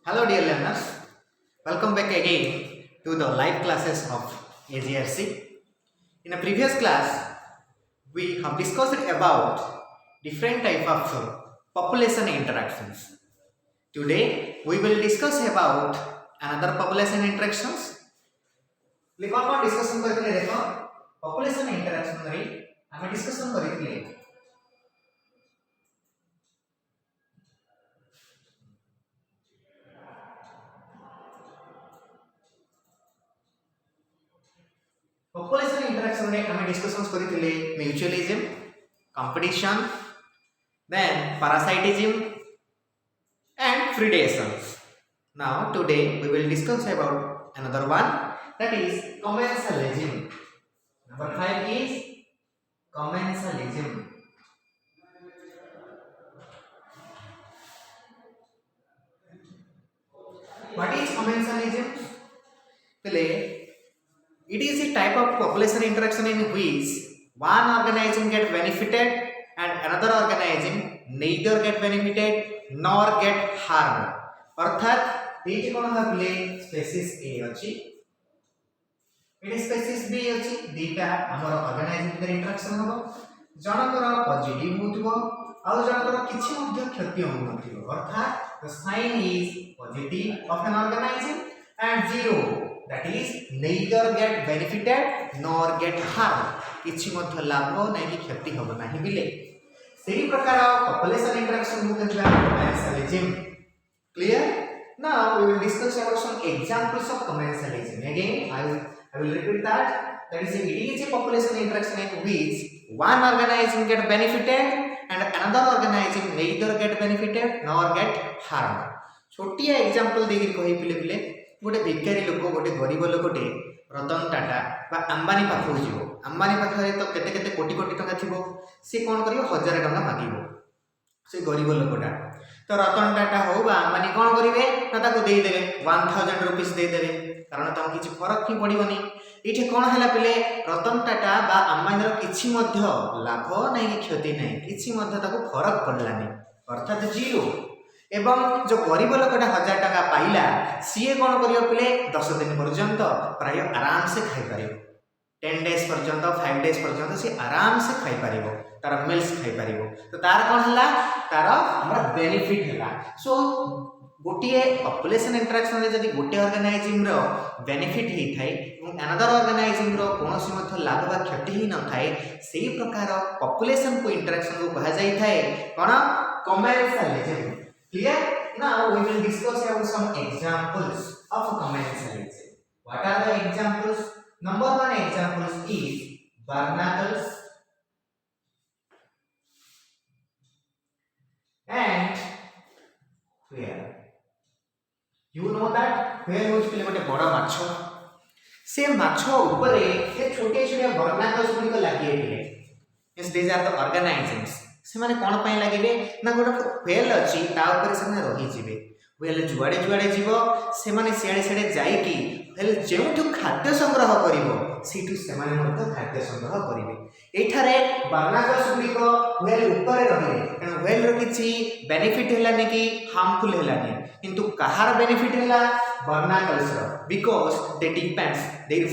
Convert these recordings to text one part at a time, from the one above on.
Hello dear learners, welcome back again to the live classes of AGRC. In a previous class, we have discussed about different type of population interactions. Today, we will discuss about another population interactions. कौन discussion करथिले देखो population interaction रे हम discussion करथिले population interaction रे हम discussions करथिले mutualism, competition, then parasitism and predations. Now today we will discuss about another one, that is commensalism. Number 5 is commensalism. What is commensalism? It is a type of population interaction in which one organism get benefited and another organism neither get benefited nor get harmed. अर्थात ये कोन भाबले species ए अछि eighty species B अछि दीटा हमर organism के interaction हो जनकर positive होतबो आ जनकर किछि मध्य क्षति होनथिबो अर्थात the sign is positive of an organism and zero that is neither get benefited nor get harmed किछि मध्य लाभ नै कि क्षति होबो नाही बिले सेही प्रकार पॉपुलेशन इंटरेक्शन को कहबा commensalism. Clear? Now we will discuss about some examples of commensalism. Again, I will repeat that. That is, it is a population interaction in which one organism get benefited and another organism neither get benefited nor get harmed. छोटिया example देखि कहि पिले गोटे भिखारी लोक गोटे गरीब लोकटे रतन टाटा बा अंबानी पाखु जीवो अंबानी पाखरे तो केते केते कोटी कोटी टका थिबो से कोन करियो 1000 टका मागिबो से गरीब लोकटा तो रतन टाटा हो बा अंबानी कोन करिवे तो ताको देई देबे 1000 रुपीस देई देबे कारण तम किछि फरक ही पड़िबोनी एठी कोन हला पिले रतन टाटा बा अंबानी रो किछि मध्य लाभ नै कि क्षति नै किछि मध्य ताको फरक पड़लानी अर्थात जीरो एवं जो गरीब लोकटा 1000 टका पाइला सीए कोन करियो पिले 10 दिन पर्यंत प्राय आराम से खाइ परिबो 10 डेज पर्यंत 5 डेज पर्यंत से आराम से खाइ परिबो तार मिल्स खाइ परिबो तो तार कोन हला तार हमर बेनिफिट हला सो गोटिए पॉपुलेशन इंटरेक्शन रे जदी गोटे ऑर्गेनाइजम रो बेनिफिट ही थाई एवं अनदर ऑर्गेनाइजम रो कोनोसी मध्य लाभ बा क्षति ही न थाई सेही प्रकार पॉपुलेशन को इंटरेक्शन को कहा जाई थाए कोन commensalism. Clear? Now we will discuss about some examples of commensalism. What are the examples? Number one examples is barnacles and whale. You know that whale होच पिले गोटे बड़ माछ से माछ ऊपर ए छोटे छोटे barnacles गुडी को लागि एथिले yes these are the organisms से माने कोन पय लागिबे ना गोटे व्हेल अछि ता ऊपर से रही जिवे व्हेल जुआडे जुआडे जीवो से माने सियाडे सियाडे जाई की व्हेल जेउठु खाद्य संग्रह करिवो सीटु से माने मत खाद्य संग्रह करिवे एठारे बार्नाकल्स गुडी को व्हेल ऊपर रहिले कारण व्हेल रो किछि बेनिफिट हेलानी कि हार्मफुल हेलानी किंतु कहार बेनिफिट हेला बार्नाकल्स रो because they depends their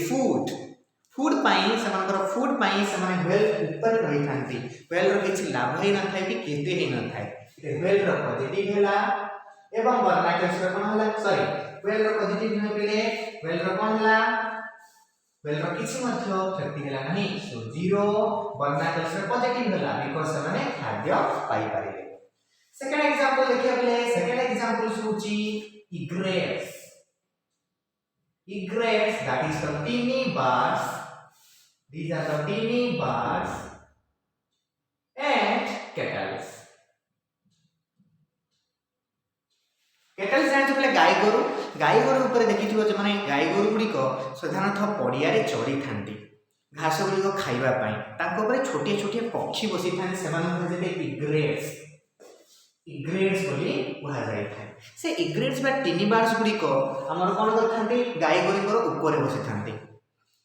food पाई समानकर फूड पाई समान व्हेल ऊपर रही थांती व्हेल रो किछि लाभ ही न थाई कि केते ही न थाई ते व्हेल रो पॉजिटिव हेला एवं बार्नाकल्स रो कोन हला सॉरी व्हेल रो पॉजिटिव न पिले व्हेल रो कोन हला व्हेल रो किछि मध्य क्षति हेला नहीं सो जीरो बार्नाकल्स रो पॉजिटिव हेला बिकॉज़ समाने खाद्य पाई पारिले सेकंड एग्जांपल देखिया पिले सेकंड एग्जांपल सुची इग्रेट्स that is the teeny birds. These are the teeny birds and cattle. Cattle जान तो गाय गोरु ऊपर देखिथिबो जे माने गाय गोरु गुडी को साधारणतः पडिया रे चरी थांती घास गुडी को खाइबा पई ताको ऊपर छोटे छोटे पक्षी बसी थाने सेमान जेते इग्रेट्स बोली कहा जाय थाए से इग्रेट्स बा टिनी बार्ड्स गुडी को हमर कोन कर थांती गाय गोरी को ऊपर बसी थांती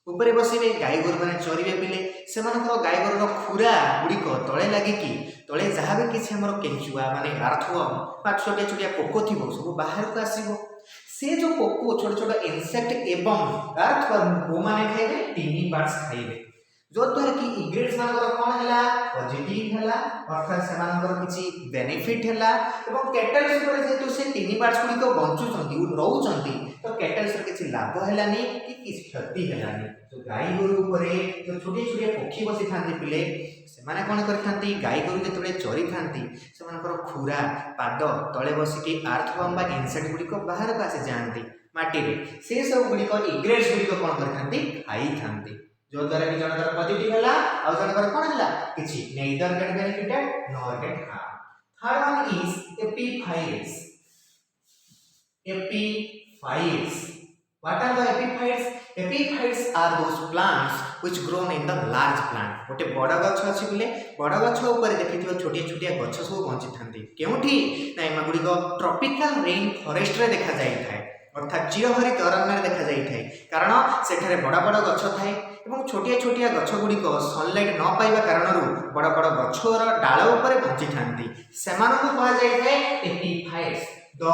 ऊपर बसवे गाई गोरु मैंने चरवे पिले से गाई गोरु खुरा गुड़िक तले लगिकी तले जहाँ भी किसी आम केंचुआ माने अर्थवर्म छोटिया छोटिया पोक थी सब बाहर को आसो से जो पोक छोट छोट इनसेक्ट एवं अर्थवर्म वो मैंने खाइबे टिनी पार्ट्स खाइबे जो द्वारा कि इंग्रेडिएंट्स मानकर कोन हला पॉजिटिव हला अर्थात से मानकर किछि बेनिफिट हला एवं कैटल्स ऊपर जेतु से टिनी पार्ट्स गुडी को बंचु चंती रहउ चंती तो कैटल्स रे किछि लाभ हलानी कि किछि क्षति हलानी तो गाई गोरु ऊपर जो छोटे छोटे पक्षी बसी थांती पिले से माने कोन करथांती गाई गोरु जेतबे चरी थांती से मानकर खुरा पाद तळे बसी कि अर्थवर्म बा इनसेक्ट गुडी को बाहर को आसे जानती माटी रे से सब गुडी को इंग्रेडिएंट्स गुडी को कोन करथांती खाई थांती जो द्वारा कि जनकर पॉजिटिव हला और जनकर कोन हला किछि neither get benefited nor get harm third one is epiphytes epiphytes what are the epiphytes epiphytes are those plants which grown in the large plant गोटे बड़ गछ अछि बोले बड़ गछ ऊपर देखिथिबो छोटिया छोटिया गछ सब बंची थांती केउठी ना एमा गुडी को ट्रॉपिकल रेन फॉरेस्ट रे देखा जाई थाए अर्थात चिरहरित अरण्य देखा जाई थाए कारण सेठारे बड़ बड़ गछ थाए एवं छोटिया छोटिया गछ गुडी को सनलाइट न पाइबा कारणरू बड़ बड़ गछर डाल ऊपर बंची थांती सेमानकु कहा जाय थाए epiphytes the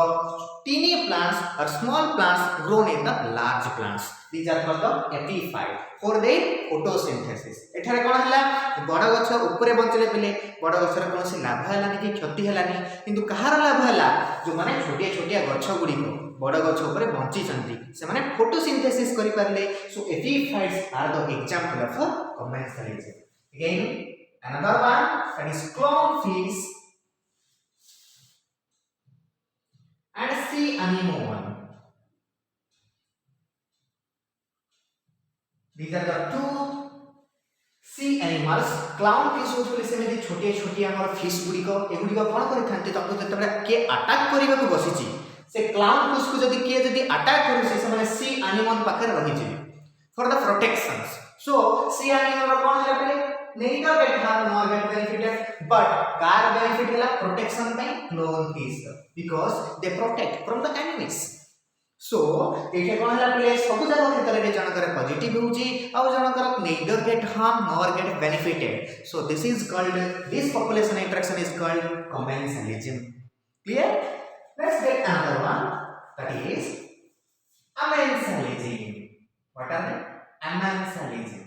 teeny plants or small plants grown in the large plants these are called the epiphyte for their photosynthesis एठारे कोन हला बड़ गछ ऊपर बंचले पिले बड़ गछर कोनसी लाभ हलानी कि क्षति हलानी किंतु कहार लाभ हला जो माने छोटिया छोटिया गछ गुडी को बड़ गछ ऊपर बंची चंती से माने फोटोसिंथेसिस करि परले so epiphytes are the example of commensalism again another one that is clownfish and sea anemone. These are the two sea animals. Clownfish होतले सेमे छोटे छोटे हमर फिश गुडी को एगुडी को कोन करि थांते तब जतबे के अटैक करिबा को बसिची से क्लाउनफिश को जदी अटैक करू से समय सी एनिमल पाखर रहि जे for the protections so sea animal कोन हला पले neither get harm nor get benefited but car benefit hela protection by clownfish because they protect from the enemies so एके कोन हला पले सब जगह क्षेत्र रे जनकर पॉजिटिव होउची आ जनकर neither get harm nor get benefited so this population interaction is called commensalism clear let's get another one that is amensalism what are they amensalism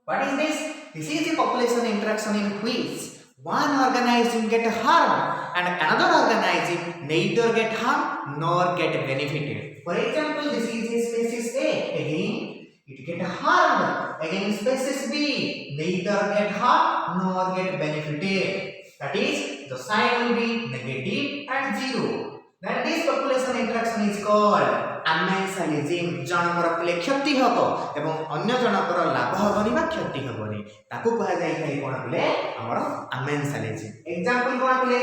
What is this? This is the population interaction in which one organism get harmed and another organism neither get harmed nor get benefited. For example, this is the species A. Again, it get harmed. Again, species B. Neither get harmed nor get benefited. That is, the sign will be negative and 0. Then this population interaction is called amensalism जनकर पले क्षति हबो एवं अन्य जनकर लाभ हबनी बा क्षति हबनी ताकू कहा जाय खाली कोन पले हमर amensalism एग्जांपल कोन पले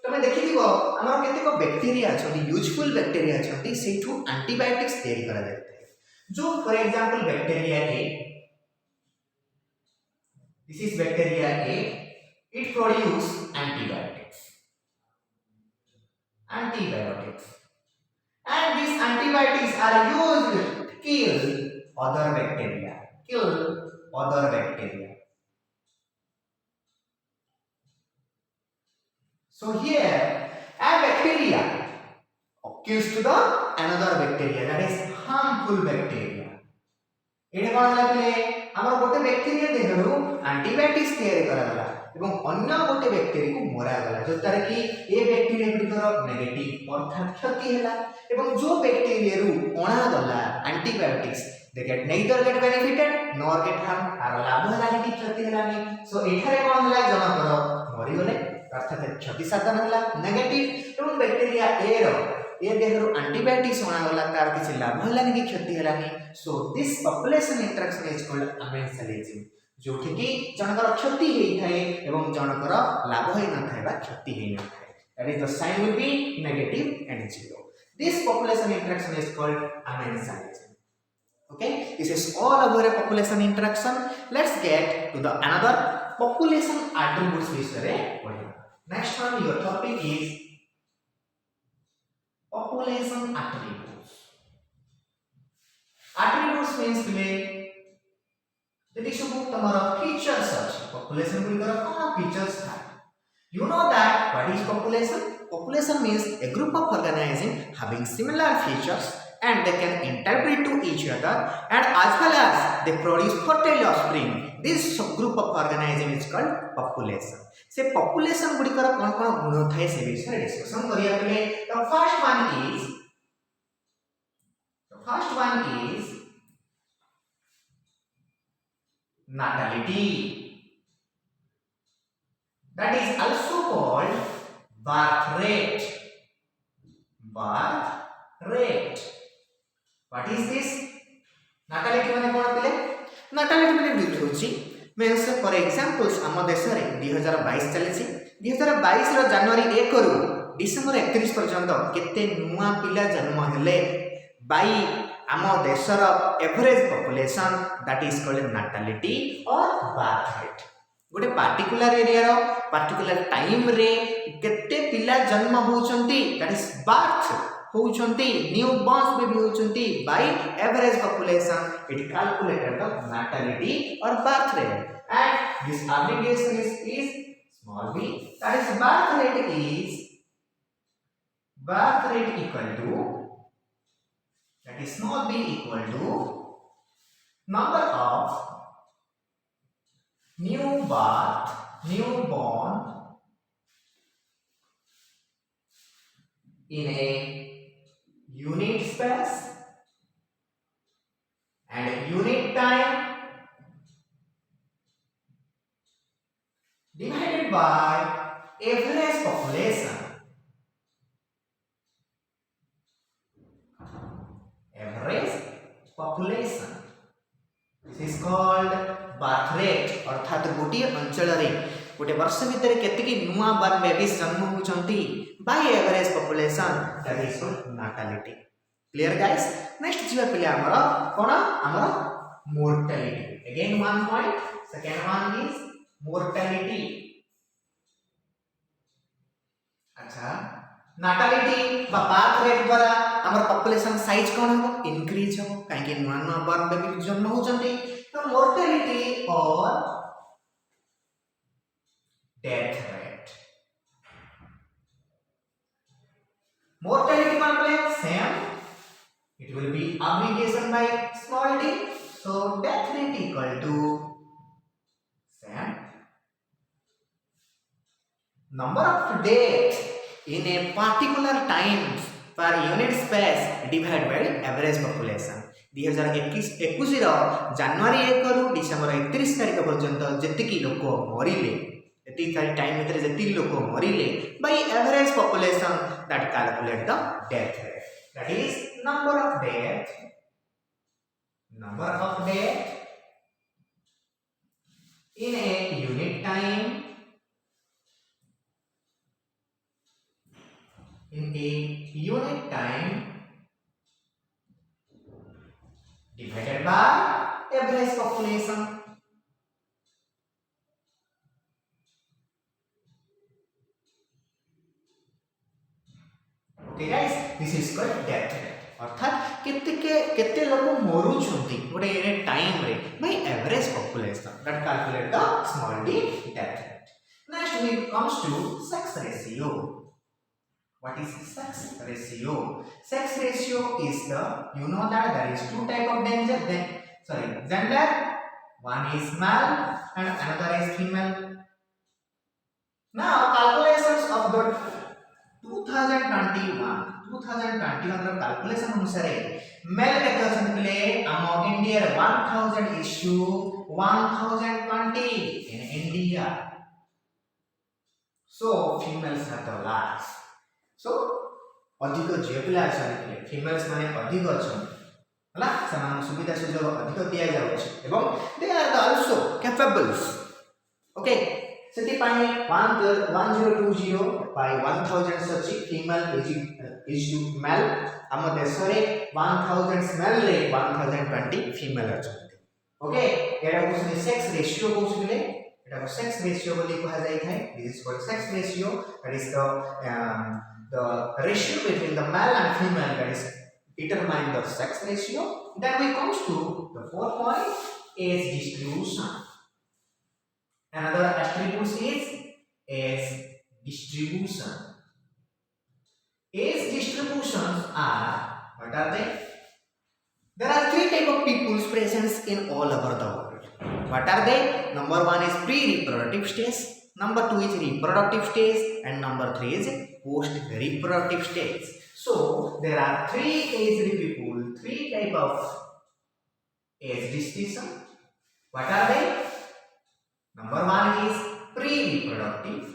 तमे देखि दिबो हमर केतेको बैक्टीरिया अछथि यूजफुल बैक्टीरिया अछथि सेठू एंटीबायोटिक्स तैयारी करा जाय जो for example bacteria A this is bacteria A it produce antibiotics and these antibiotics are used to kill other bacteria so here a bacteria kills to the another bacteria that is harmful bacteria एडे कोन लागले हमर गोटे bacteria देहरु antibiotics तैयार करागला एवं अन्य गोटे bacteria को मरा गला जो तार कि ए बैक्टीरिया गुडीकर नेगेटिव अर्थात क्षति हैला एवं जो बैक्टीरिया रु अणा गला antibiotics they get neither get benefited nor get harm आर लाभ हलानी कि क्षति हलानी सो एठारे कोन हला जनकर मरि गले अर्थात क्षति साधन हला नेगेटिव एवं बैक्टीरिया ए रो ए देहरु एंटीबायोटिक्स अणा गला तार किछि लाभ हलानी कि क्षति हलानी so this population interaction is called amensalism जोठी कि जनकर क्षति हेई थाए एवं जनकर लाभ हेई न थाए बा क्षति हेई न थाए that is the sign will be negative and 0 this population interaction is called amensalism okay this is all about a population interaction let's get to the another population attributes विषय रे पढिबा next one your topic is population attributes. Attributes means bile जदि सब तमरा features अछि population गुलिकर कोन features था. You know that what is population? Population means a group of organisms having similar features and they can interbreed to each other and as well as they produce fertile offspring. This subgroup of organisms is called population. से population गुडिकर कोन कोन गुण थाए से विषय discussion करिया पले. The first one is natality. That is also called birth rate. Birth rate. What is this? Natality माने कोन पले? Natality माने वृद्धि होची. means for examples आम देश रे 2022 चलेछि. 2022 रो जनवरी 1 रु डिसेंबर 31 पर्यंत केते नुवा पिला जन्म हेले बाई आम देशर average population that is called natality or birth rate. गोटे पार्टिकुलर एरिया रो पार्टिकुलर टाइम रे केते पिला जन्म होउचंती दैट इज बर्थ होउचंती न्यू बॉर्न्स बेबी होउचंती by average population it calculated the natality or birth rate and this abbreviation is small b that is birth rate equal to that is small b equal to number of newborn in a unit space and unit time divided by average population. Average population. This is called birth rate. अर्थात गोटे अंचल रे गोटे वर्ष भितर केतकी नुआ born babies जन्म होचंती by average population that is called natality. Clear guys? Next जीवा पहिले हमर कोन हमर mortality. Again one point. Second one is mortality. अच्छा natality बा birth rate द्वारा हमर पॉपुलेशन साइज कोन हो इंक्रीज हो काहे कि नुआ नुआ बर्न बेबी जन्म होचंती. तो mortality or death rate. Mortality complex same. It will be abbreviation by small d. So death rate equal to same. Number of deaths in a particular time per unit space divided by average population. 2021 जनवरी 1 रु December 31 तारिख पर्यंत जेतिकी लोक मरिले एति time भितर जेतिकी लोक मरिले by average population that calculate the death rate. That is number of death in a unit time divided by average population. Okay guys, this is called death rate. अर्थात केते लोक मरु छंती गोटे टाइम रे bye average population that calculate the small d death rate. Next we comes to sex ratio. What is sex ratio? Sex ratio is the you know that there is two type of gender. One is male and another is female. Now calculations of the 2021 calculation अनुसार mail केते अछन play हम India 1000 issue 1020 in India. So females are the last. So अधिक जे पिला अछन females माने अधिक अछन हला समान सुविधा सुजोग अधिक दिया जाउछ एवं they are also capable. Okay, सेति पानी 1020 by 1000 such female is to male हम देश रे 1000 male रे 1020 फीमेल अछन. ओके एटा को सेक्स रेशियो कोसले एटा को सेक्स रेशियो बोली कहा जाय थाए. This is called sex ratio. That is the the ratio between the male and female, that is determine the sex ratio. Then we comes to the fourth point, age distribution. Another attribute is age distribution. Age distributions are, what are they? There are three types of people's presence in all over the world. What are they? Number one is pre-reproductive stage, number two is reproductive stage, and number three is post-reproductive stage. So there are three aged people, three type of age distribution. What are they? Number one is pre-reproductive.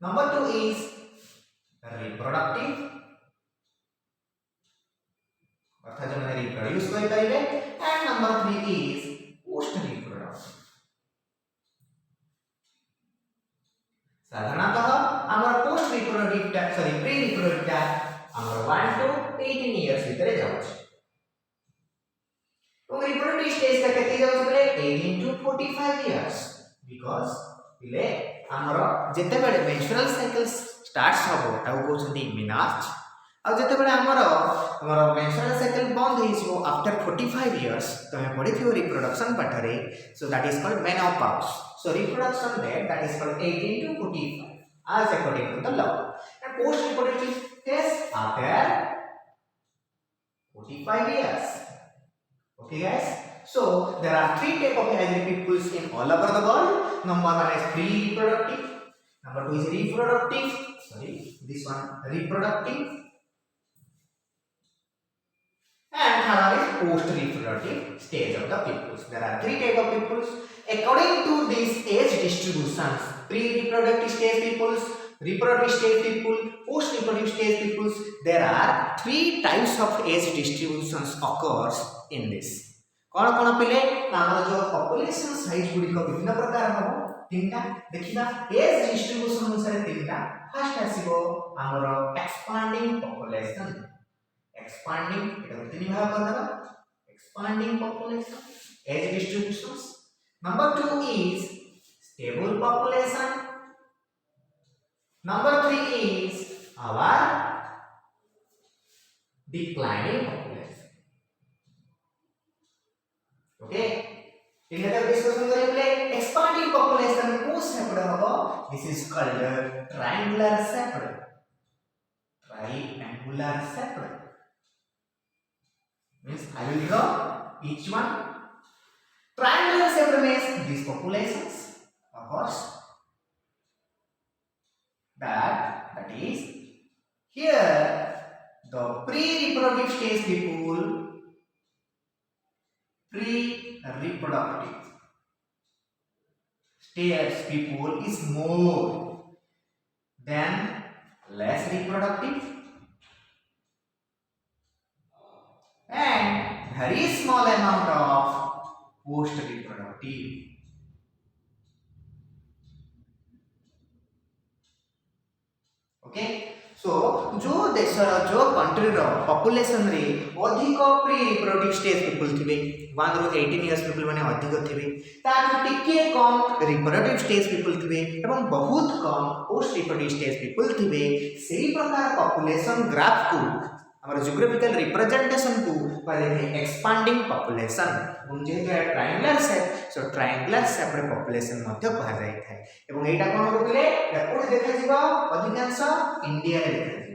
Number two is reproductive. अर्थात जो मैंने reproduce कोई करेंगे, and number 3 is post reproduction. साधारणतः हमर post reproductive pre reproductive हमर 1 to 18 years भितर जाउ छै. तो रिप्रोडक्टिव स्टेज का केते जाउ छै 18 to 45 इयर्स, बिकॉज़ पिले हमर जेते बेले मेंस्ट्रुअल साइकिल स्टार्ट्स हबो ताऊ कहउछन्ती मिनार्च. और जते बेले हमर मेंस्ट्रुअल साइकिल बंद होइछो आफ्टर 45 इयर्स, तो हम पढ़ी थी रिप्रोडक्शन पाठरे. So that is called menopause. So reproduction date that is called 18 to 45 as according to the law. And post reproductive stage after 45 years. Okay guys, so there are three type of aged peoples in all over the world. Number one is pre-reproductive, number two is reproductive, this one reproductive, and third is post-reproductive stage of the peoples. There are three type of peoples according to these age distributions: pre-reproductive stage peoples, reproductive stage people, post-reproductive stage peoples. There are three types of age distributions occurs in this. कौन पिले हमर जो population size गुडी को विभिन्न प्रकार हो तीनटा देखिबा. एज डिस्ट्रीब्यूशन अनुसार तीनटा. फर्स्ट आसीबो हमर एक्सपांडिंग पॉपुलेशन. एक्सपांडिंग एटा तीन भाग कर देबा. Expanding population age distributions. Number 2 is stable population. Number 3 is our declining population. Okay, इनका डिस्कशन करेंगे. एक्सपांडिंग पॉपुलेशन को सेपरेट होगा. This is called triangular separate. Triangular separate means I will draw each one. Triangular separate means these populations, of course, that is here the pre-reproductive stage people, pre-reproductive stage people is more than less reproductive, and very small amount of post-reproductive. Okay, so जो देश जो country रो population रे अधिक pre reproductive stage people थिबे 1 रो 18 years people माने अधिक थिबे, ताकि टिके कम रिप्रोडक्टिव स्टेज पीपल थिबे एवं बहुत कम पोस्ट रिप्रोडक्टिव स्टेज पीपल थिबे. सेही प्रकार पॉपुलेशन ग्राफ को हमर जियोग्राफिकल रिप्रेजेंटेशन को कहले एक्सपांडिंग पॉपुलेशन. जे ट्रायंगुलर शेप, सो ट्रायंगुलर शेप रे पॉपुलेशन मध्य कहा जाय थाए. एवं एटा कोन करले कोन देखा जीवा अधिकांश इंडिया रे देखा जीवा,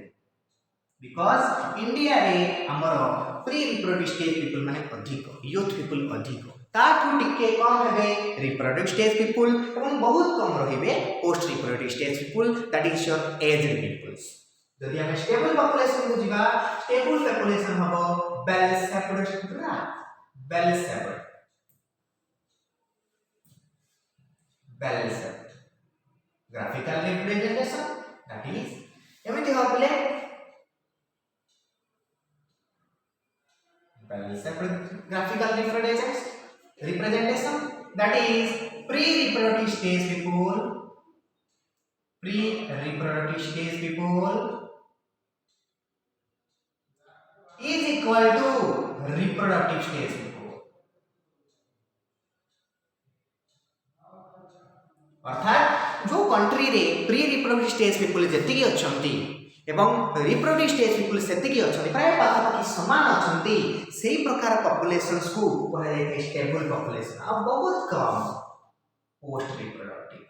बिकॉज़ इंडिया रे हमर प्री रिप्रोडक्टिव स्टेज पीपल माने अधिक, यूथ पीपल अधिक, ताठू टिके कम हेबे रिप्रोडक्टिव स्टेज पीपल एवं बहुत कम रहिबे post reproductive stage people, that is your aged peoples. यदि हम स्टेबल पॉपुलेशन को जीवा, स्टेबल पॉपुलेशन हबो बेल सेपरेट ना, bell separate, bell separate graphical representation, that is एमिति हबले bell separate graphical representation, that is pre-reproductive stage people, pre-reproductive stage people is equal to reproductive stage people. अर्थात जो country रे pre reproductive stage people जेतिकी अछंती एवं reproductive stage people सेतिकी अछंती प्राय पाखापाखि समान अछंती सेही प्रकार पॉपुलेशंस को कहा जाय स्टेबल पॉपुलेशन आ बहुत कम पोस्ट रिप्रोडक्टिव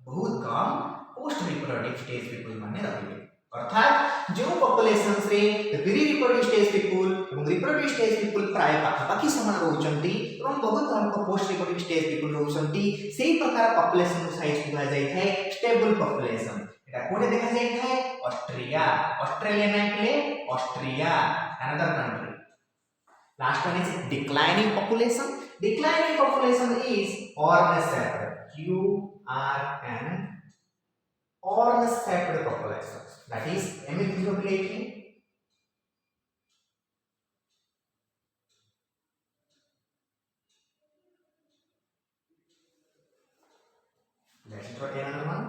बहुत कम पोस्ट रिप्रोडक्टिव स्टेज पीपल माने रहिबे अर्थात जो पॉपुलेशंस रे प्री रिप्रोडक्टिव स्टेज पीपल एवं रिप्रोडक्टिव स्टेज पीपल प्राय पाखापाखि समान रहउचंती एवं बहुत कम पोस्ट रिप्रोडक्टिव स्टेज पीपल रहउचंती सेही प्रकार पॉपुलेशन साइज को कहा जाय है स्टेबल पॉपुलेशन एटा कोने देखा जाय है ऑस्ट्रिया ऑस्ट्रेलिया नाइटले Austria another country last one is declining population is ornate Q R N ornate population that is emigratory let's try another one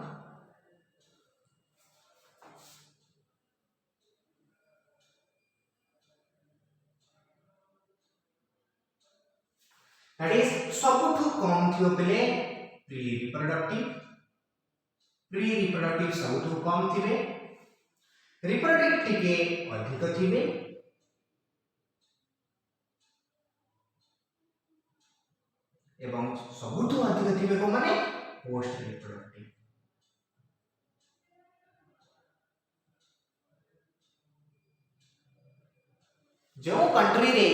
that is सबुठु कम थियो बेले प्री रिप्रोडक्टिव सबुठु कम थिबे रिप्रोडक्टिव टिके अधिक थिबे एवं सबुठु अधिक थिबे को माने पोस्ट रिप्रोडक्टिव जो कंट्री रे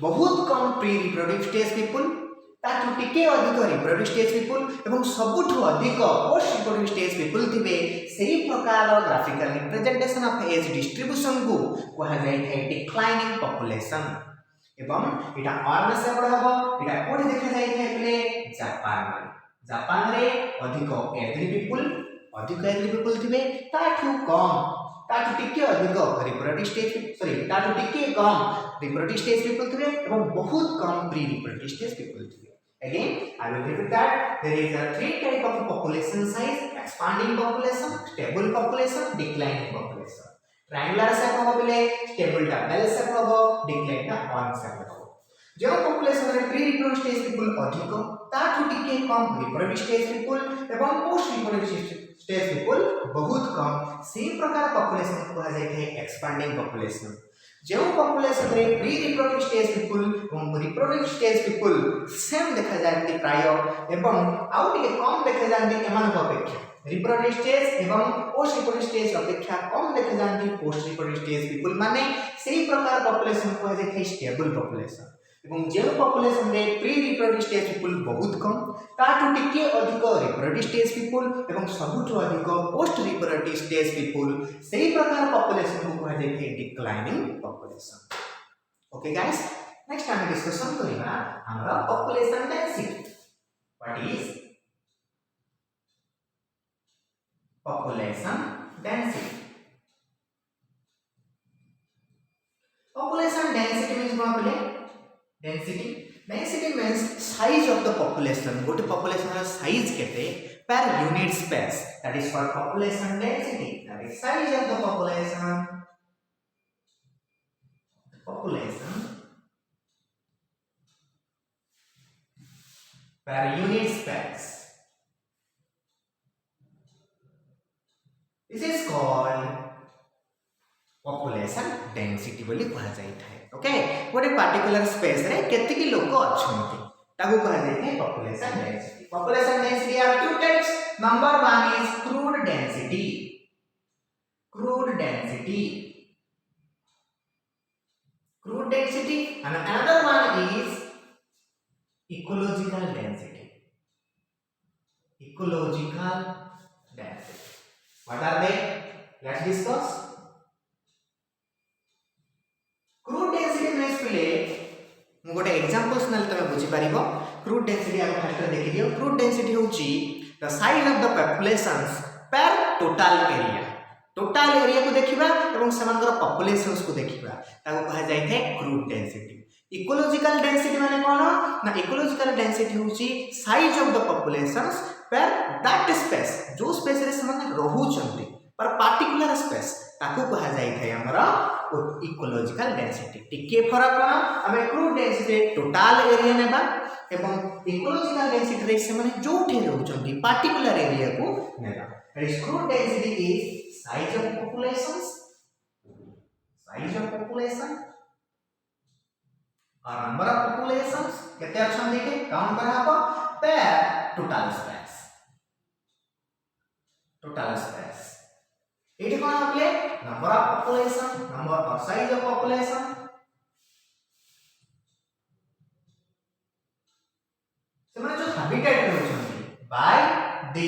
बहुत कम प्री रिप्रोडक्टिव स्टेज पीपल ताकि टिके अधिक रिप्रोडक्टिव स्टेज पीपल एवं सबुठु अधिक पोस्ट रिप्रोडक्टिव स्टेज पीपल थिबे सेही प्रकार graphical representation of age distribution को कहा जाय है डिक्लाइनिंग पॉपुलेशन एवं एटा ऑर्न से बड़ा हो एटा कोठी देखा जाय है पले जापान रे अधिक एल्डरली पीपल थिबे ताठु कम ताठु टिके अधिक रिप्रोडक्टिव स्टेज ताठु टिके कम रिप्रोडक्टिव स्टेज पीपल थिबे एवं बहुत कम प्री रिप्रोडक्टिव स्टेज पीपल थिबे again I will repeat that there is a three type of population size expanding population stable population declining population triangular shape हो बोले stable टा bell shape हो decline टा horn shape हो जो population रे pre reproductive stage people अधिक ताठु टिके कम रिप्रोडक्टिव स्टेज पीपल एवं पोस्ट रिप्रोडक्टिव स्टेज पीपल बहुत कम सेही प्रकार पॉपुलेशन को कहा जाय है एक्सपांडिंग पॉपुलेशन जो पॉपुलेशन रे प्री रिप्रोडक्टिव स्टेज पीपल एवं रिप्रोडक्टिव स्टेज पीपल सेम देखा जाते प्राय एवं आउ टिके कम देखा जाते एमान अपेक्षा रिप्रोडक्टिव स्टेज एवं पोस्ट रिप्रोडक्टिव स्टेज अपेक्षा कम देखा जाते पोस्ट रिप्रोडक्टिव स्टेज पीपल माने सेही प्रकार पॉपुलेशन को कहा जाय स्टेबल पॉपुलेशन एवं जो पॉपुलेशन रे प्री रिप्रोडक्टिव स्टेज पीपल बहुत कम ताठु टिके अधिक रिप्रोडक्टिव स्टेज पीपल एवं सबुठु अधिक पोस्ट रिप्रोडक्टिव स्टेज पीपल सेही प्रकार पॉपुलेशन को कहा जाय declining population okay guys next हम डिस्कशन करिबा हमरा population density what is population density means what बोले density means size of the population गोटे population रा size केते per unit space that is called population density that is size of the population per unit space this is called population density बोली कहा जाय थाए okay गोटे particular space रे केते की लोक अछंती ताको कहा जाय थाए population density are two types number one is crude density and another one is ecological density what are they let's discuss crude density means पले मु गोटे एग्जांपल्स नल तमे बुझी परिबो crude density आगो फर्स्ट देखि दियो crude density होची the size of the populations per total area को देखिबा एवं समानकर पॉपुलेशंस को देखिबा ताको कहा जाय थे crude density इकोलॉजिकल डेंसिटी माने कोन ना इकोलॉजिकल डेंसिटी होची साइज ऑफ द पॉपुलेशंस पर दैट स्पेस जो स्पेस रे समान रहू चंती पर पर्टिकुलर स्पेस ताको कहा जाय थे हमरा इकोलॉजिकल डेंसिटी टिके फरक कोन हमें क्रूड डेंसिटी टोटल एरिया नेबा एवं इकोलॉजिकल डेंसिटी रे से माने जोठे रहउचंती पर्टिकुलर एरिया को नेबा and crude density is size of population और नंबर ऑफ populations केते अछंती के काउंट करा हबो पर टोटल स्पेस एठी कोन हबले नंबर ऑफ population नंबर और साइज ऑफ population से माने जो हैबिटेट रहउचंती बाय द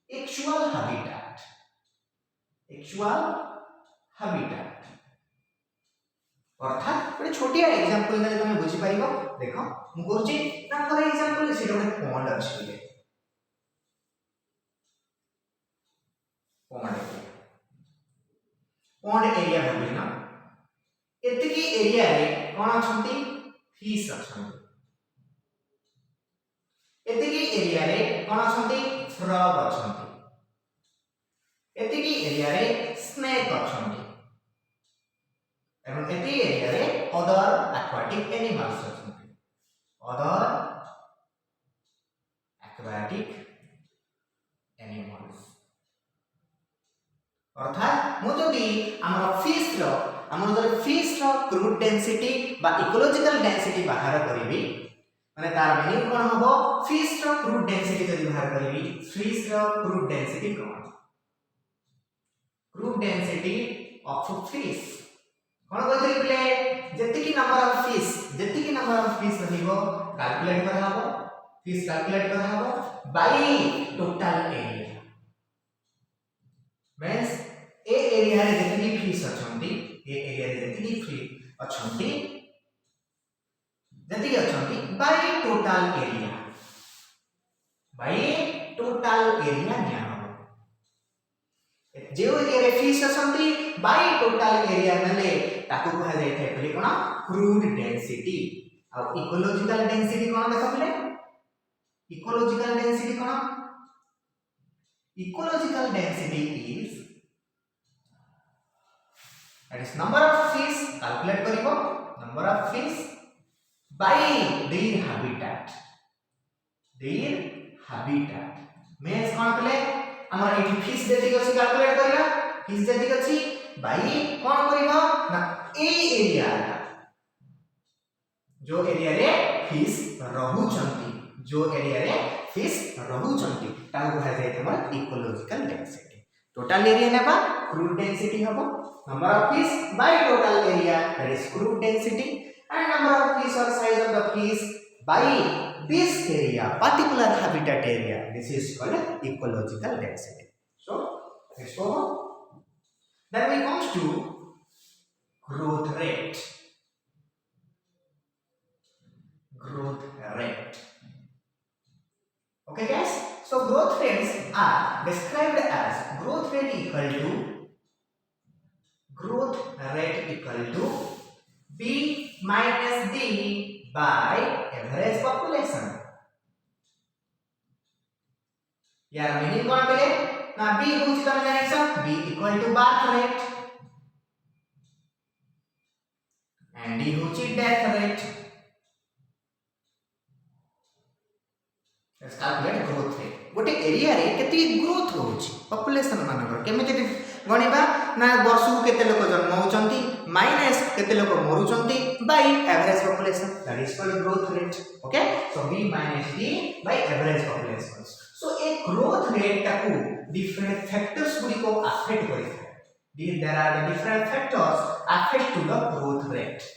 एक्चुअल हैबिटेट अर्थात गोटे छोटिया एग्जांपल देले तुम बुझी पारिबो देखो मु कहूची ना फॉर एग्जांपल से गोटे पॉन्ड अछि पॉन्ड एरिया भाबी ना एतिकी एरिया रे कोन अछंती फिश अछंती एतिकी एरिया रे कोन अछंती फ्रॉग अछंती एतिकी एरिया रे स्नेक अछंती एवं एति एरिया रे अदर एक्वाटिक एनिमल्स अछंती अदर एक्वाटिक एनिमल्स अर्थात मु जदि हमर फिश रो क्रूड डेंसिटी बा इकोलॉजिकल डेंसिटी बाहर करबी माने तार मीनिंग कोन हबो फिश रो क्रूड डेंसिटी जदि बाहर करबी फिश रो क्रूड डेंसिटी कोन क्रूड डेंसिटी ऑफ फिश कोन कहते प्ले जति की नंबर ऑफ फिश रहइबो कैलकुलेट करा हबो फिश कैलकुलेट करा हबो बाय टोटल एरिया मींस ए एरिया रे जति फिश अछंती ए एरिया रे जति फिश अछंती जति अछंती बाय टोटल एरिया निया हबो जो एरिया रे फिश अछंती बाय टोटल एरिया नेले ताको कहा जाय थे पले कोन क्रूड डेंसिटी आ इकोलॉजिकल डेंसिटी कोन देखो पले ecological density is that is number of fish calculate करिवो number of fish by their habitat means कोन पले हमर एठी फिश जति अछि कैलकुलेट करिया फिश जति अछि बाय कोन करिवो ना ए एरिया जो एरिया रे फिश रहउचंती ताको कहा जाय हमर इकोलॉजिकल डेंसिटी टोटल एरिया नेबा क्रूड डेंसिटी हबो number of fish by total area that is crude density and number of fish or size of the fish by this area particular habitat area this is called ecological density so let's go on then we comes to growth rate okay guys so growth rates are described as growth rate equal to B minus D by average population. यार meaning कोन पले ना B होची तमे जानि छ B equal to birth rate and D होची death rate. let's calculate growth rate गोटे area रे केति ग्रोथ होची पॉपुलेशन मानकर केमिति गणिबा ना वर्ष को केते लोक जन्म होचंती माइनस केते लोक मरुचंती by average population that is called growth rate okay so b minus d by average population so ए ग्रोथ रेट टाकू डिफरेंट फैक्टर्स गुडी को अफेक्ट करि थाए there are the different factors affect to the growth rate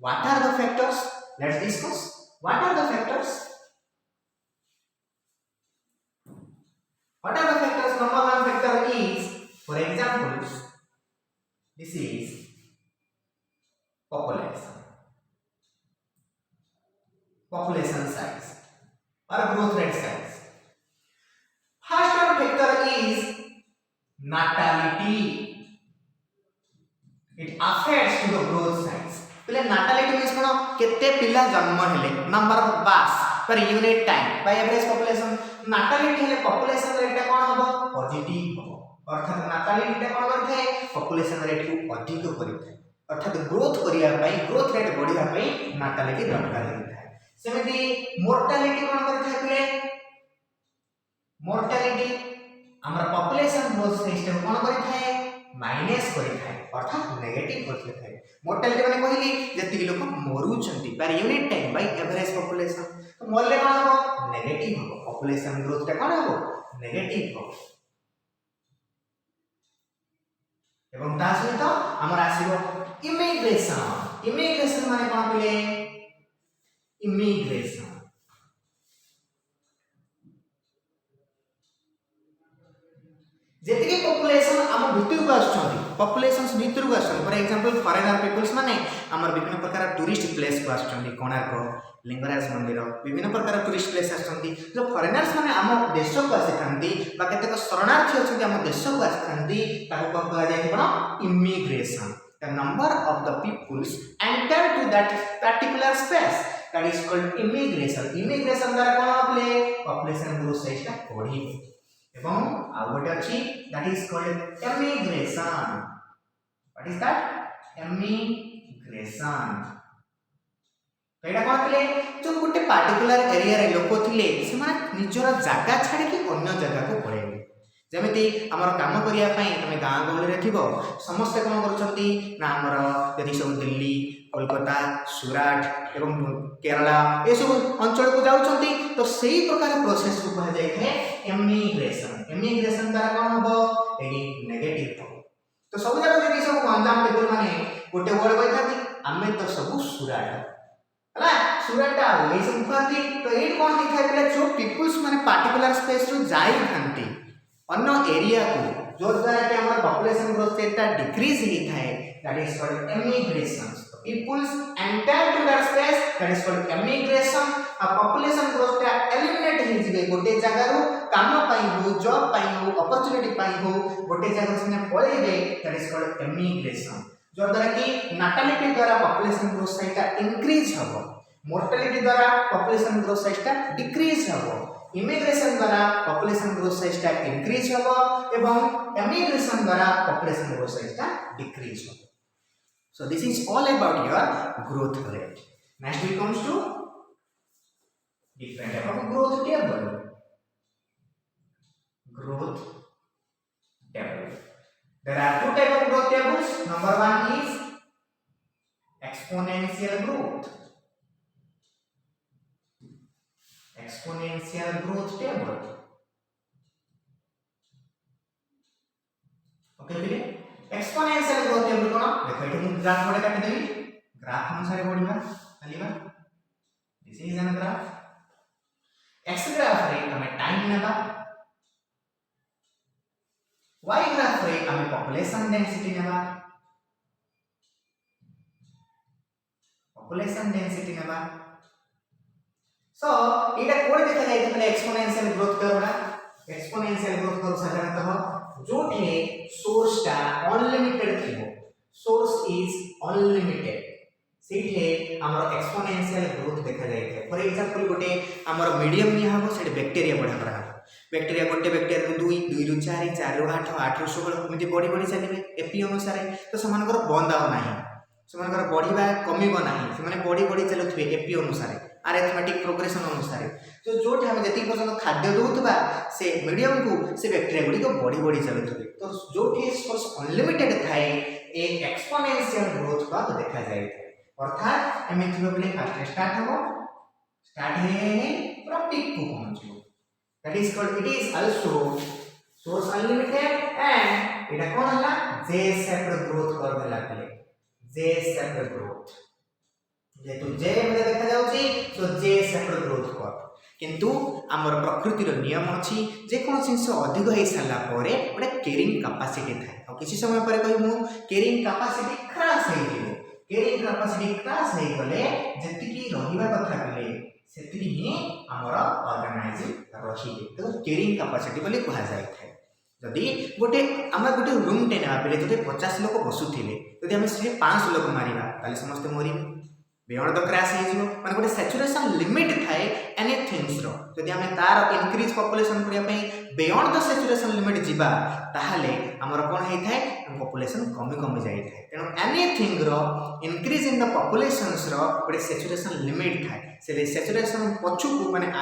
what are the factors let's discuss what are the factors number one factor is for example this is population size or growth rate size first one factor is natality it affects to the growth size पहले natality means कोन केते पिला जन्म हेले number of births per unit time by average population natality हेले population rate कोन हबो positive हबो अर्थात नाटालिटी कौन करଥାଏ पॉपुलेशन रेट को अधिक करଥାଏ अर्थात ग्रोथ करिया पई ग्रोथ रेट बढ़िया पई नाटालिटी दरकार होता है सेमिति मोर्टालिटी कौन करଥାଏ पले मोर्टालिटी हमर पॉपुलेशन ग्रोथ सिस्टम कौन करଥାଏ माइनस करଥାଏ अर्थात नेगेटिव करଥାଏ मोर्टालिटी माने कहली जति लोक मरुचंती per unit time by average population तो मरले कौन हो नेगेटिव हो पॉपुलेशन ग्रोथ टा कौन हो नेगेटिव हो एवं ता सहित हमर आसीबो इमिग्रेशन माने कौन पले इमिग्रेशन जेतिके पॉपुलेशन हम भितर को आछथि पॉपुलेशंस भितर को आछथि फॉर एग्जांपल फॉरेनर पीपल्स माने हमर विभिन्न प्रकार टूरिस्ट प्लेस को आछथि कोणार्क लिंगराज मंदिर विभिन्न प्रकार टूरिस्ट प्लेस आछथि जो फॉरेनर्स माने हम देश को आछथि बा केतेक शरणार्थी अछथि हम देश को आछथि ताको कहबा जाय कोन immigration the number of the peoples enter to that particular space that is called immigration द्वारा कोन आपले पॉपुलेशन ग्रोथ रेट ता बढ़ी एवं आ गोटे अछि that is called emigration what is that emigration तो एटा कोन थिले जो गोटे पर्टिकुलर एरिया रे लोक थिले से माने निजरा जागा छाडी के अन्य जगह को पळेबे जेमिति हमर काम करिया पई तमे गां गहले रे थिबो समस्त कोन करछंती ना हमर यदि सब दिल्ली कोलकाता सुराट एवं केरला ए सब अंचल को जाउछंती तो सेही प्रकार प्रोसेस को कह जाय है एमिग्रेशन द्वारा कोन हबो एडी नेगेटिव हो तो सब जगह यदि सब अंजाम पीपल माने गोटे वर्ड कहथाती आमे तो सब सुराट हला सुराट ए सब कहथी तो एड कोन लिखाय पले जो पीपल्स माने पर्टिकुलर स्पेस रो जाई थांती अन्य एरिया को जो द्वारा के हमर पॉपुलेशन ग्रोथ रेट ता डिक्रीज ही थाए that is called emigration peoples enter to that space that is called emigration a population growth ता एलिमिनेट ही जिवे गोटे जगह रो काम पाई हो जॉब पाई हो अपॉर्चुनिटी पाई हो गोटे जगह से पळेबे that is called emigration जो द्वारा कि नाटालिटी द्वारा पॉपुलेशन ग्रोथ रेट ता इंक्रीज हबो मोर्टालिटी द्वारा पॉपुलेशन ग्रोथ रेट ता डिक्रीज हबो इमिग्रेशन द्वारा पॉपुलेशन ग्रोथ रेट ता इंक्रीज हबो एवं एमिग्रेशन द्वारा पॉपुलेशन ग्रोथ रेट ता डिक्रीज हबो So this is all about your growth rate. Next we comes to different type of growth table. Growth table. There are two type of growth tables. Number one is exponential growth. Exponential growth table. Okay, really? Exponential growth table कोन देखो एठी मु graph बडे काटि देबी graph अनुसार बढ़िबा चलीबा this is an graph x graph रे हमें टाइम नेबा वाई ग्राफ रे हमें पॉपुलेशन डेंसिटी नेबा सो एटा कोड देखा जाय तने एक्सपोनेंशियल ग्रोथ कर्व साधारणतः जोठे सोर्स टा अनलिमिटेड थिबो सोर्स इज अनलिमिटेड सेठे हमर एक्सपोनेंशियल ग्रोथ देखा जाय छै फॉर एग्जांपल गोटे हमर मीडियम नि हबो सेठ बैक्टीरिया बढ़ा करा बैक्टीरिया गोटे बैक्टीरिया रो 2 2 रो 4 4 रो 8 8 रो 16 एमति बड़ी चलीबे एपी अनुसार तो समानकर बंद आउ नाही समानकर बढ़ीबा कमीबो नाही से माने बड़ी चलुथबे एपी अनुसार अरिथमेटिक प्रोग्रेशन अनुसार तो जोठे हम जति पर्यंत खाद्य दोतबा से मीडियम को से बैक्टीरिया गुडी को बड़ी चलुथबे तो जोठे सोर्स अनलिमिटेड थाए ए एक्सपोनेंशियल ग्रोथ का तो देखा जाय अर्थात एमे थिबो बले फास्ट स्टार्ट हे पूरा पीक को पहुंचो that is called it is also source unlimited and एटा कोन हला जे शेप्ड ग्रोथ कर देला पले जे शेप्ड ग्रोथ जेतु जे मध्ये देखा जाउची सो जे शेप्ड ग्रोथ कर किंतु हमर प्रकृति रो नियम अछि जे कोन सिंस अधिक हे साला परे ओडा कैरिंग कैपेसिटी थाय आ किछि समय परे कहि मु कैरिंग कैपेसिटी क्रॉस हे जिवो कैरिंग कैपेसिटी क्रॉस हे गले जति की रहिबा कथा कले सेति ही हमर ऑर्गेनाइजिंग रही तो कैरिंग कैपेसिटी बोली कहा जाय थाय जदि गोटे हमरा गोटे रूम टे ना पले जदि 50 लोक बसुथिले जदि हम से 5 लोक मारिबा ताले समस्त मरिबे बियॉन्ड द क्रैश हे जिवो माने गोटे सैचुरेशन लिमिट थाए एनीथिंग्स रो जदि आम तार इनक्रीज पॉपुलेशन करने बियॉन्ड द सैचुरेशन लिमिट जीवा ताहले हमर कोन होई थाए पॉपुलेशन कमी कमी जाई थाए तेनो एनीथिंग रो इनक्रीज इन द पॉपुलेशंस रो गोटे सैचुरेशन लिमिट थाए से सैचुरेशन पछु को माने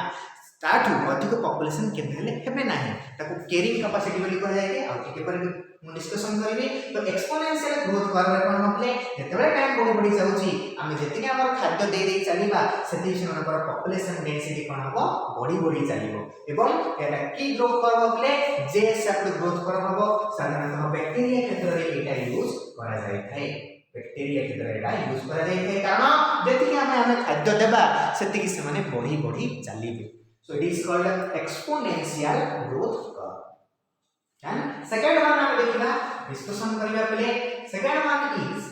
ताठू अधिक पॉपुलेशन केबेले हेबे नाही ताको कैरिंग कैपेसिटी बोली कह जाय आ टिके पर मु डिस्कशन करबी तो एक्सपोनेंशियल ग्रोथ करबे कोन होतले जेतेबेले टाइम बढी बढी जाउची आमे जेतिके हमर खाद्य दे दे चलीबा सेति सेमानकर पॉपुलेशन डेंसिटी कोन हबो बढी बढी चलीबो एवं एटा की ग्रोथ करबो बोले जे शेप ग्रोथ करबो साधारणतः बैक्टीरिया क्षेत्र रे एटा यूज करा जाय थाए बैक्टीरिया क्षेत्र रे एटा यूज करा जाय थाए कारण जेतिके आमे खाद्य देबा सेतिके सेमाने बढी बढी चलीबे. So it is called exponential growth curve. And second one हम देखिबा डिस्कशन करिबा पहले second one is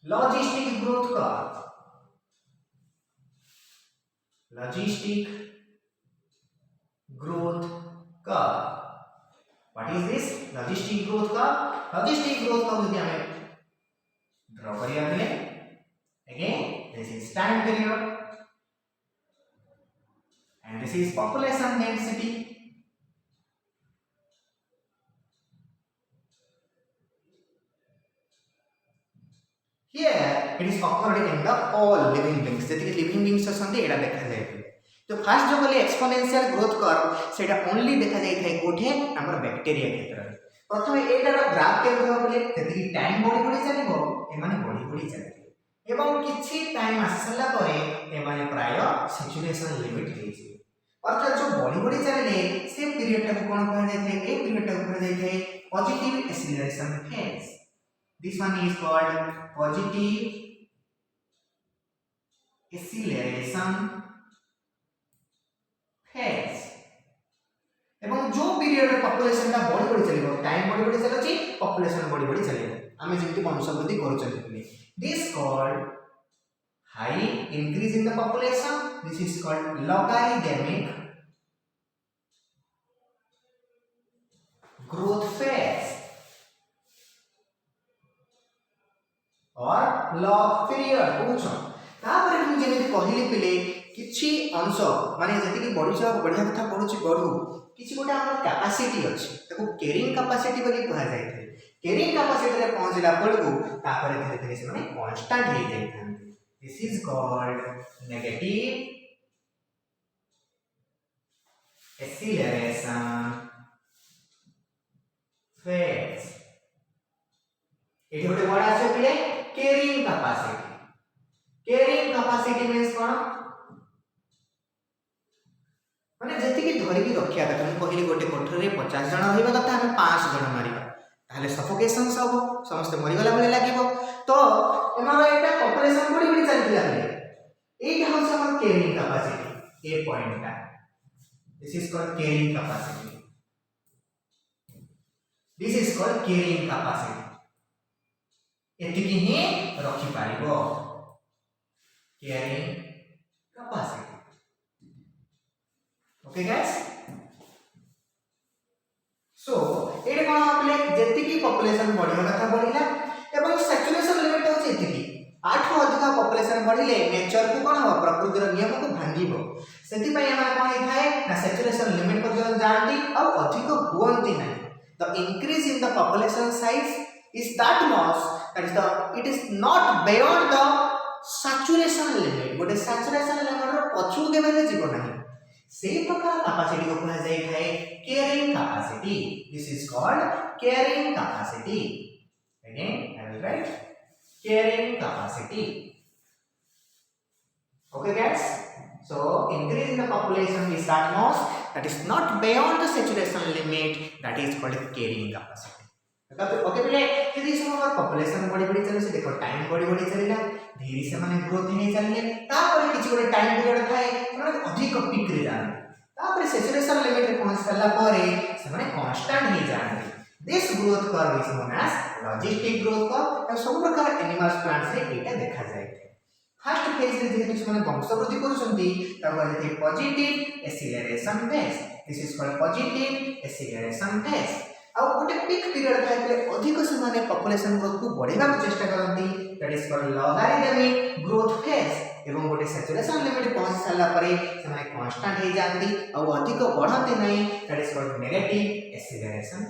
logistic growth curve. Logistic growth curve. What is this logistic growth curve? Logistic growth curve यदि हमें draw करिबा पहले again this is time period and this is population density. Here it is occurred in the all living beings. जति living beings असंते एडा देखा जाय तो first जो बोले एक्सपोनेंशियल ग्रोथ कर्व सेटा ओनली देखा जाय थाय कोठे हमर बैक्टीरिया क्षेत्र रे प्रथमे एटार ग्राफ के देखा बोले जति टाइम बढी बढी चलिबो ए माने बढी बढी चलिबो एवं किछि टाइम आसला परे ए माने प्राय सैचुरेशन लिमिट हेछि अर्थात जो बॉडी बॉडी चले से पीरियड टाको कोन कहा जाय थे ए पीरियड टाको कहा जाय थे positive acceleration phase. This one is called positive acceleration phase. एवं जो पीरियड रे पॉपुलेशन का बॉडी बॉडी चलिबो टाइम बॉडी बॉडी चलछि पॉपुलेशन बॉडी बॉडी चलिबो आमे जेंति वंशवृद्धि करूछथि this called high increase in the population. This is called logarithmic growth phase or log period पूछो तापर हम जेने कहली पिले किछि अंश माने जति कि बढ़िया बढ़िया कथा पढुछि बढु किछि गोटे हमर कैपेसिटी अछि ताको कैरिंग कैपेसिटी बोली कहा जाय छै कैरिंग कैपेसिटी रे पहुंचला पळगु तापर धीरे धीरे से माने कांस्टेंट हे जाय छै. This is called negative acceleration phase. एठी गोटे वर्ड आछे पिले carrying capacity. Carrying capacity means कोन माने जति कि धरि कि रखिया कथा हम कहिली गोटे कोठर रे 50 जण रहइबा कथा हम 5 जण मारिबा ताले सफोकेशन सब समस्त मरि गला बले लागिबो तो एमार एटा पॉपुलेशन बडी बडी चलतिला बले एटा हस हमर कैरिंग कैपेसिटी ए पॉइंट का. This is called carrying capacity. This is called carrying capacity. एतिकी ही रखि पारिबो carrying capacity. Okay guys so एटा कोन आपले जेतिकी पॉपुलेशन बढिया कथा बढिला एवं सैचुरेशन लिमिट होछि एतिकी 8 अधिक पॉपुलेशन बढ़िले नेचर को कोन हो प्रकृतिर नियम को भांगीबो सेति पय हमरा कोन हे थाए ना सैचुरेशन लिमिट पर जन जानती और अधिक हुअंती नै. The increase in the population size is that much that is the it is not beyond the saturation limit. गोटे सैचुरेशन लिमिट रो पछु के बेले जीव नाही सेही प्रकार कैपेसिटी को कहा जाय थाए carrying capacity. This is called carrying capacity. Again, I will write carrying capacity. Okay, guys. So, increase in the population is that much that is not beyond the saturation limit. That is called carrying capacity. Okay, पहले यदि summer population बड़ी चले से देखो time बड़ी चलेला धीरे से माने ग्रोथ नहीं चलले तापर किछि गोटे टाइम पीरियड थाए माने अधिक पीक रे जान तापर सैचुरेशन लिमिट रे पहुंच सला परे से माने कांस्टेंट ही जान. This growth curve is known as logistic growth curve. और सब प्रकार एनिमल्स प्लांट्स रे एटा देखा जाय छै. फर्स्ट फेज रे जेहेतु माने वंशवृद्धि करूछंती ताको कहते positive acceleration phase. This is called positive acceleration phase. आ गोटे पीक पीरियड थाय पे अधिक से माने पॉपुलेशन ग्रोथ को बढ़ेबा को चेष्टा करंती that is called logarithmic growth phase. एवं गोटे सैचुरेशन लिमिट पहुंच सारा पर से कांस्टेंट हो जाती और अधिक बढ़ती नहीं that is called negative acceleration.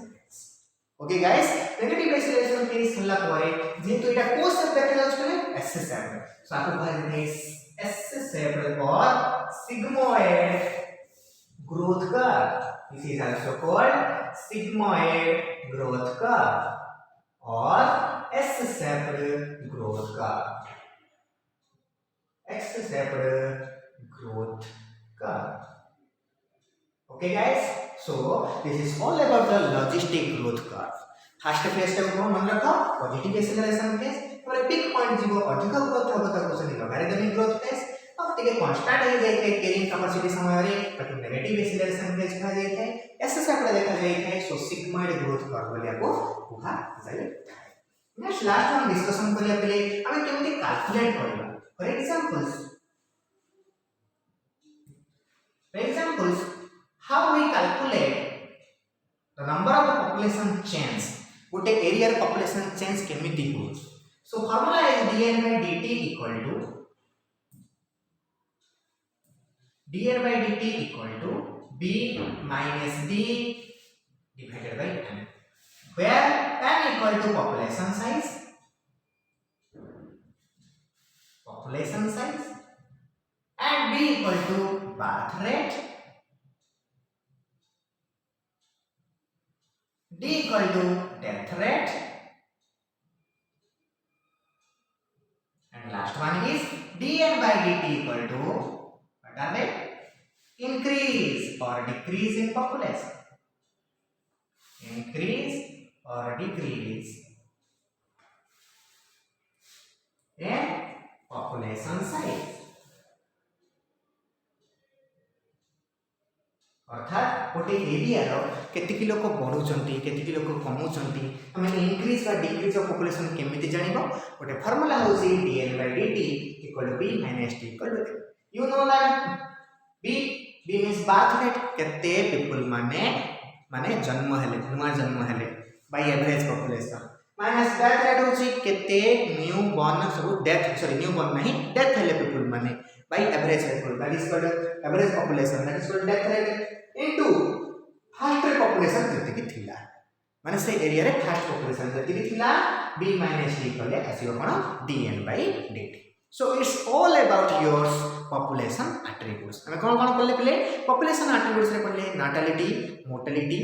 Okay guys, negative acceleration phase सरला पर जेहेतु एटा को शेप देखा जाउछ पले एस शेप सो आपको कह देते हैं एस शेप और sigmoid growth curve. This is also called sigmoid growth curve और S shaped growth curve, x shaped growth curve. Okay guys, so this is all about the logistic growth curve. First phase को मन रखो positive acceleration phase, पर pick point जीवो अधिक growth हबो तको से लॉगरिथमिक ग्रोथ फेज अब टिके कांस्टेंट हो जाय थे कैरिंग कैपेसिटी समय रे ताकि नेगेटिव एक्सीलरेशन फेज कहा जाय थे एस शेप देखा जाय थे सो सिग्मॉइड ग्रोथ कर्व बोलिया को कहा जाय था। नेक्स्ट लास्ट हम डिस्कशन करिया पले हम केमति कैलकुलेट करबा। For examples, how we calculate the number of population change? What area population change केमिति हो? So formula is dn by dt equal to b minus d divided by n, where n equal to population size and b equal to birth rate, d equal to death rate, and last one is dn by dt equal to what are they? Increase or decrease in population. Increase or decrease in population size. अर्थात गोटे area केतिकी लोक बढ़ुचंती केतिकी लोक कमुचंती हम increase बा decrease of population केमिति जानिबो गोटे formula होसी dn by dt equal to b minus d equal to you know that b means birth rate केते पीपल माने जन्म हेले नुआ जन्म हेले bye average population minus death rate होसी केते न्यू बॉर्न सब डेथ सॉरी न्यू बॉर्न नहीं डेथ हेले पीपल माने by average people that is called average population that is called death rate into first population जति की थिला माने से एरिया रे फर्स्ट पॉपुलेशन जति की थिला b minus d कले आसीबो कोन dn by dt। so it's all about your population attributes। हम कोन कोन करले पले population attributes रे करले natality, mortality,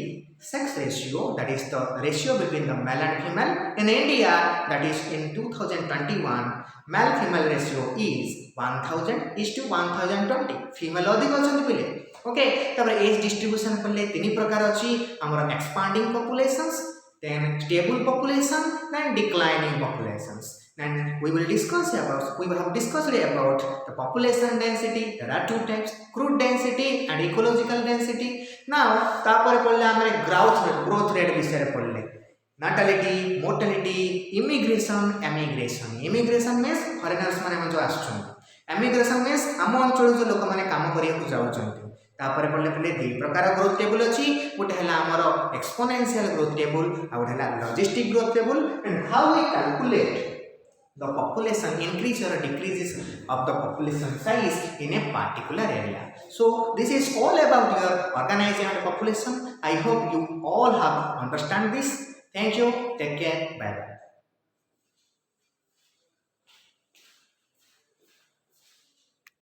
sex ratio, that is the ratio between the male and female in India, that is in 2021 male female ratio is 1000:1020 female अधिक अछंती पले। Okay तबरे as distribution करले तीन प्रकार अछि हमर expanding populations, then stable population and declining populations, and we have discussed about the population density. There are two types, crude density and ecological density. now तापर पड़ले हमरे growth rate विषय रे पड़ले natality, mortality, immigration means foreigners माने जो आछुछन, immigration means हम अंचल जो लोक माने काम करिया को जाउछन। तापर पड़ले पड़ले दो प्रकार ग्रोथ टेबल अछि, गोटे हला हमर एक्सपोनेंशियल ग्रोथ टेबल आ गोटे हला logistic growth table, and how we calculate the population increase or decreases of the population size in a particular area. So this is all about your organizing and population. I hope you all have understand this. Thank you, take care, bye bye.